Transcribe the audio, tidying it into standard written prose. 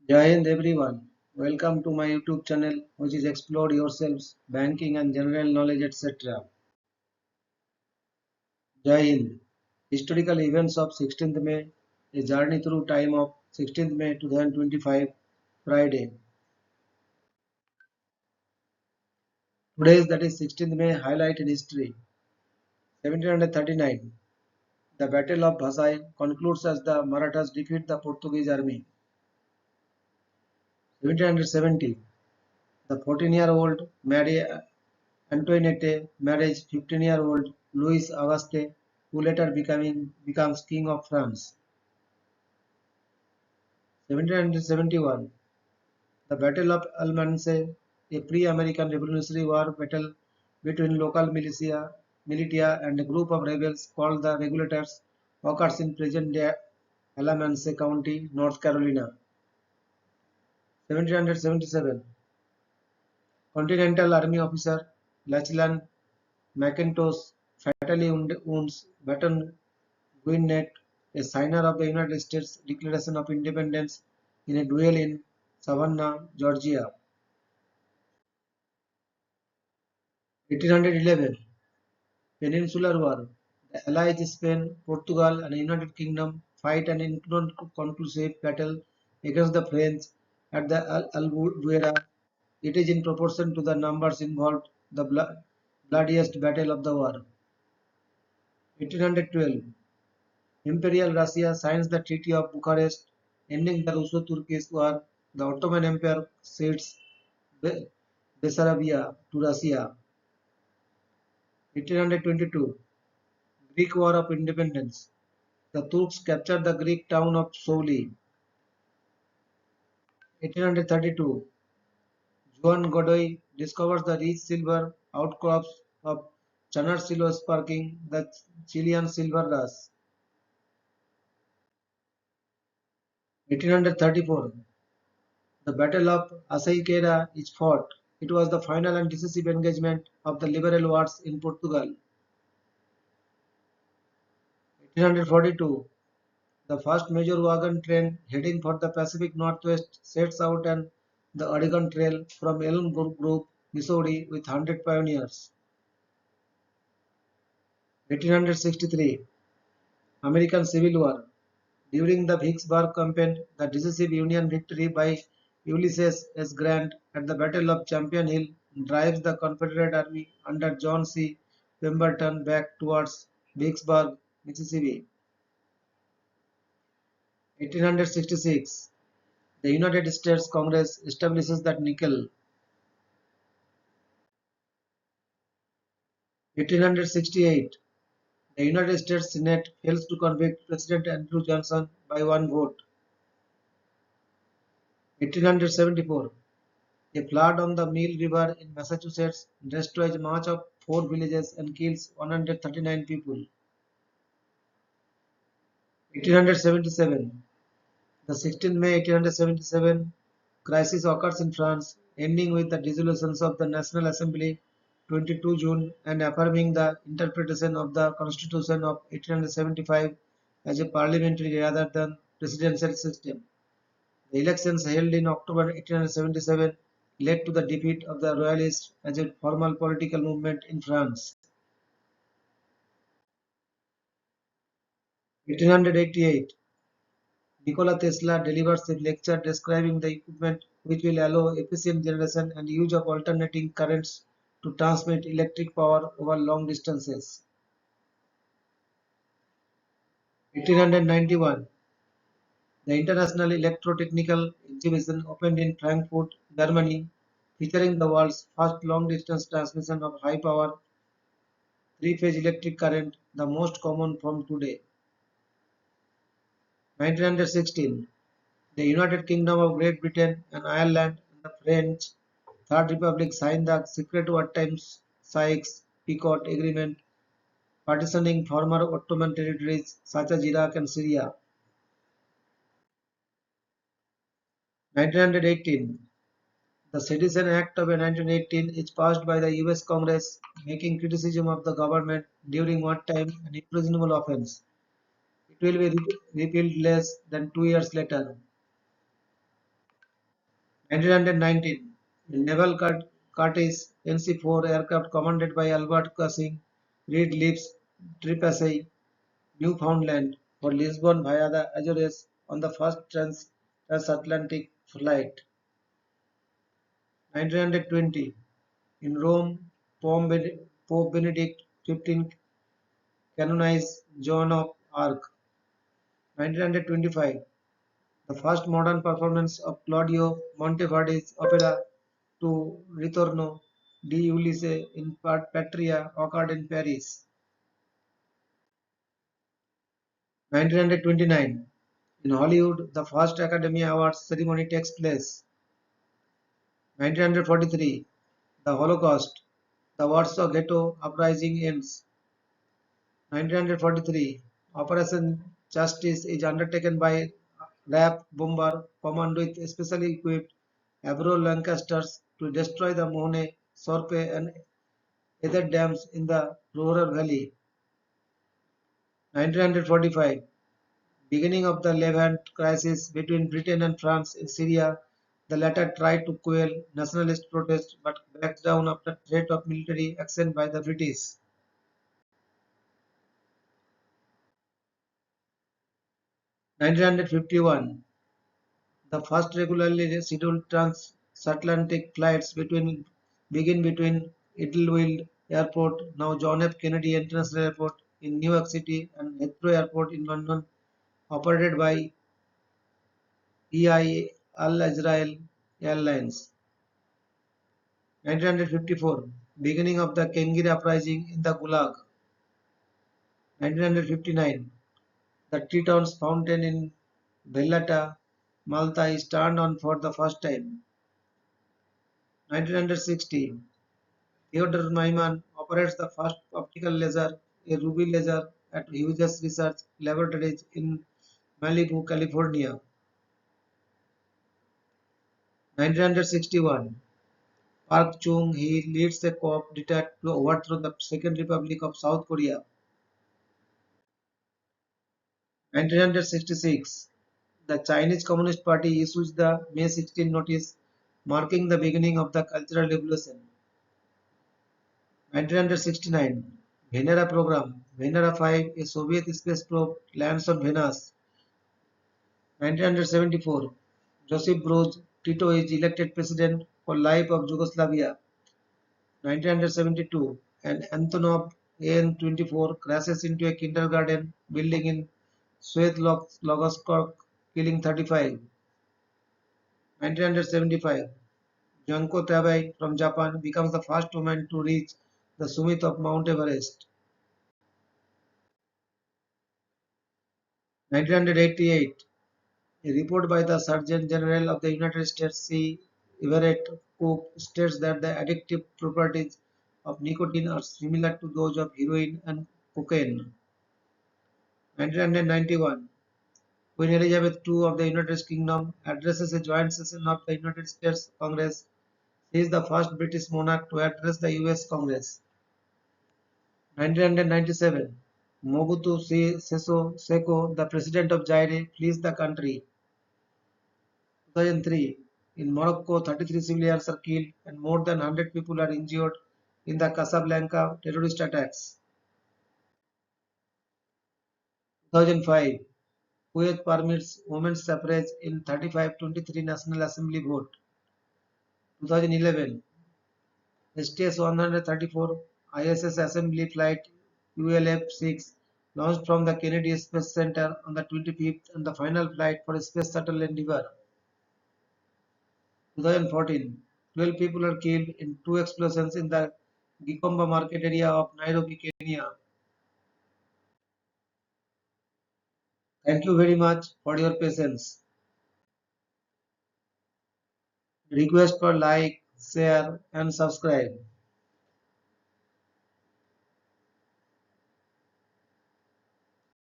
Jai Hind everyone. Welcome to my YouTube channel which is Explore Yourselves, Banking and General Knowledge etc. Jai Hind. Historical events of 16th May, a journey through time of 16th May 2025, Friday. Today's that is 16th May highlight in history. 1739. The Battle of Vasai concludes as the Marathas defeat the Portuguese army. 1770. The 14-year-old Marie Antoinette marries 15-year-old Louis Auguste, who later becomes King of France. 1771. The Battle of Almanza, a pre-American Revolutionary War battle between local militia and a group of rebels called the Regulators, occurs in present-day Alamance County, North Carolina. 1777. Continental Army officer Lachlan McIntosh fatally wounds Baton Gwinnett, a signer of the United States Declaration of Independence, in a duel in Savannah, Georgia. 1811. Peninsular War. The Allies Spain, Portugal and the United Kingdom fight an inconclusive battle against the French at the Albuera. It is in proportion to the numbers involved the bloodiest battle of the war. 1812. Imperial Russia signs the Treaty of Bucharest, ending the Russo-Turkish War. The Ottoman Empire cedes Bessarabia to Russia. 1822. Greek War of Independence. The Turks captured the Greek town of Souli. 1832. Juan Godoy discovers the rich silver outcrops of Chanarcillo sparking the Chilean silver rush. 1834. The Battle of Açaiqueira is fought. It was the final and decisive engagement of the liberal wars in Portugal. 1842. The first major wagon train heading for the Pacific Northwest sets out on the Oregon Trail from Elm Grove, Missouri with 100 pioneers. 1863. American Civil War. During the Vicksburg Campaign, the decisive Union victory by Ulysses S. Grant at the Battle of Champion Hill drives the Confederate Army under John C. Pemberton back towards Vicksburg, Mississippi. 1866. The United States Congress establishes the nickel. 1868. The United States Senate fails to convict President Andrew Johnson by one vote. 1874. A flood on the Mill River in Massachusetts destroys much of 4 villages and kills 139 people. 1877. The 16th May 1877 crisis occurs in France, ending with the dissolution of the National Assembly 22 June and affirming the interpretation of the Constitution of 1875 as a parliamentary rather than presidential system. The elections held in October 1877 led to the defeat of the Royalists as a formal political movement in France. 1888. Nikola Tesla delivers a lecture describing the equipment which will allow efficient generation and use of alternating currents to transmit electric power over long distances. 1891. The International Electrotechnical Exhibition opened in Frankfurt, Germany, featuring the world's first long-distance transmission of high-power three-phase electric current, the most common form today. 1916. The United Kingdom of Great Britain and Ireland and the French Third Republic signed the secret wartime Sykes-Picot Agreement, partitioning former Ottoman territories such as Iraq and Syria. 1918. The Sedition Act of 1918 is passed by the US Congress, making criticism of the government during wartime an imprisonable offense. It will be repealed less than 2 years later. 1919, a naval Curtiss NC-4 aircraft commanded by Albert Cushing Reed leaves Trepassey, Newfoundland for Lisbon via the Azores on the first transatlantic flight. 1920, in Rome, Pope Benedict XV canonized Joan of Arc. 1925, the first modern performance of Claudio Monteverdi's opera to Ritorno di Ulisse in Patria occurred in Paris. 1929, in Hollywood, the first Academy Awards ceremony takes place. 1943, the Holocaust, the Warsaw Ghetto Uprising ends. 1943, Operation Justice is undertaken by RAF bomber command with specially equipped Avro Lancasters to destroy the Mohne, Sorpe and other dams in the Ruhr Valley. 1945, beginning of the Levant crisis between Britain and France in Syria, the latter tried to quell nationalist protests but backed down after threat of military action by the British. 1951, the first regularly scheduled transatlantic flights begin between Idlewild Airport, now John F. Kennedy International Airport in New York City, and Heathrow Airport in London, operated by EI Al Israel Airlines. 1954, beginning of the Kengira uprising in the Gulag. 1959, the Tritons fountain in Vellata, Malta is turned on for the first time. 1960, Theodor Neumann operates the first optical laser, a ruby laser, at Hughes Research Laboratories in Malibu, California. 1961, Park Chung-hee leads a coup d'etat to overthrow the Second Republic of South Korea. 1966, the Chinese Communist Party issues the May 16 notice, marking the beginning of the Cultural Revolution. 1969, Venera program, Venera 5, a Soviet space probe, lands on Venus. 1974, Josip Broz Tito is elected president for life of Yugoslavia. 1972, an Antonov AN-24 crashes into a kindergarten building in Svetogorsk, killing 35. 1975, Junko Tabei from Japan becomes the first woman to reach the summit of Mount Everest. 1988, a report by the Surgeon General of the United States, C. Everett Koch, states that the addictive properties of nicotine are similar to those of heroin and cocaine. 1991, Queen Elizabeth II of the United Kingdom addresses a joint session of the United States Congress. She is the first British monarch to address the US Congress. 1997, Mobutu Sese Seko, the president of Zaire, flees the country. 2003, in Morocco, 33 civilians are killed and more than 100 people are injured in the Casablanca terrorist attacks. 2005, Kuwait permits women's suffrage in 35-23 National Assembly vote. 2011, STS-134 ISS Assembly Flight ULF-6 launched from the Kennedy Space Center on the 25th and the final flight for Space Shuttle Endeavour. 2014, 12 people are killed in two explosions in the Gikomba market area of Nairobi, Kenya. Thank you very much for your patience. Request for like, share and subscribe.